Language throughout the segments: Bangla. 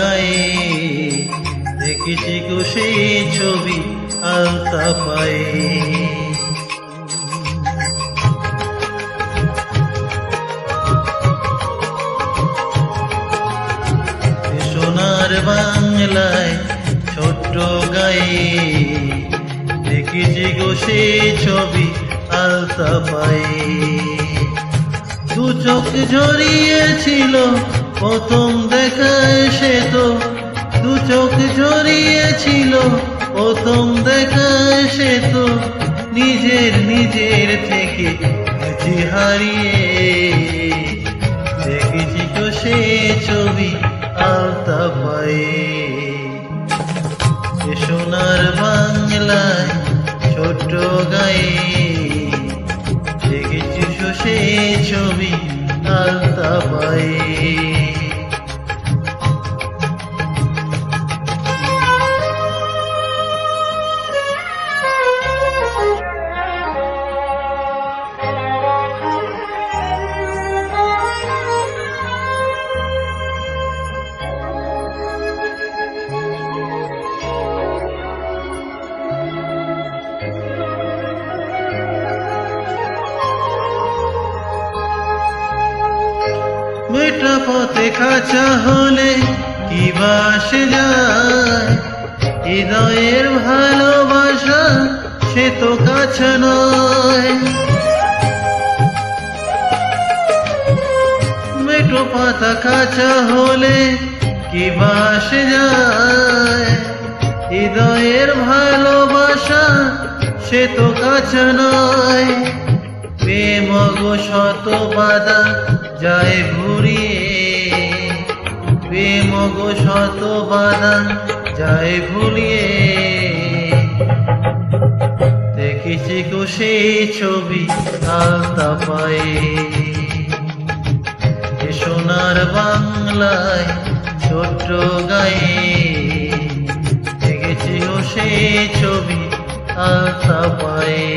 গায়ে দেখেছি গো সেই ছবি আলতা পায়ে। সোনার বাংলায় ছোট্ট গায়ে দেখেছি গো সেই ছবি আলতা পায়ে। দু চোখ ঝরিয়েছিল প্রথম দেখায় সে তো, দু চোখ ঝরিয়েছিল প্রথম দেখায় সে তো, নিজের থেকে গেছি হারিয়ে। দেখেছি তো সে ছবি আলতা পায়ে। সোনার বাংলায় ছোট্ট গায়ে দেখেছি সে ছবি আলতা পায়ে। মেটা পথে কাঁচা হলে কি বাসে যায়, হৃদয়ের ভালোবাসা সে তো কাছে নয়। মেটো পাতা কাঁচা হলে কি বাসে যায়, হৃদয়ের ভালোবাসা সে তো কাছে নয়। প্রেম গো শত বাধা যায় ঘুরিয়ে, প্রেম গো শত বাধা যায় ভুলিয়ে। দেখেছি গো সেই ছবি আলতা পায়ে। সোনার বাংলায় ছোট্ট গায়ে দেখেছি গো সেই ছবি আলতা পায়ে।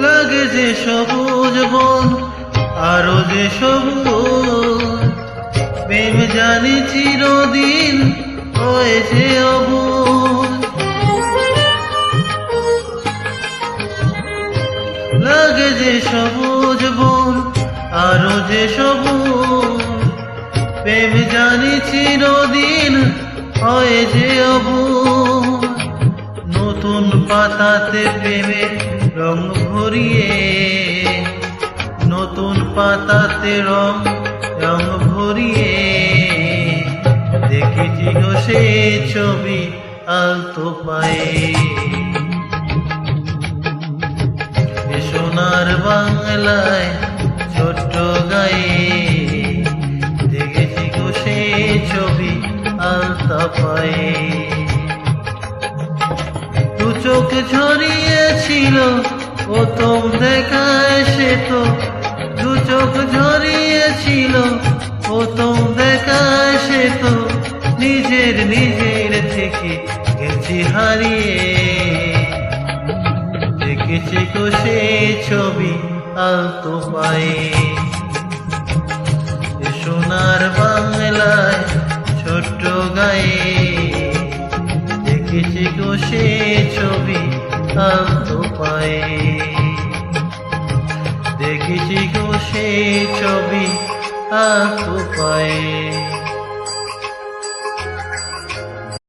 লাগে যে সবুজ বন আরো যে সবুজ, প্রেম জানি চিরদিন হয়েছে অবুঝ। লাগে যে সবুজ বন আরো যে সবুজ, প্রেম জানি চিরদিন হয়েছে অবুঝ। নতুন পাতাতে প্রেমের রং ভরিয়ে, নতুন পাতাতে রং ভরিয়ে। দেখেছি গো সেই ছবি আলতো পায়ে। সোনার বাংলায় ছোট্ট গায়ে দেখেছি গো সেই ছবি আলতা পায়ে। দু চোখ ঝরিয়েছিল প্রথম দেখায় সে তো, দু চোখ ঝরিয়েছিল প্রথম দেখায় সে তো, নিজের থেকে গেছি হারিয়ে। দেখেছি গো সেই ছবি আলতো পায়ে। সোনার বাংলায় ছোট্ট গায়ে দেখেছি গো সেই ছবি আলতো পায়ে। দেখেছি গো সেই ছবি আলতো পায়ে।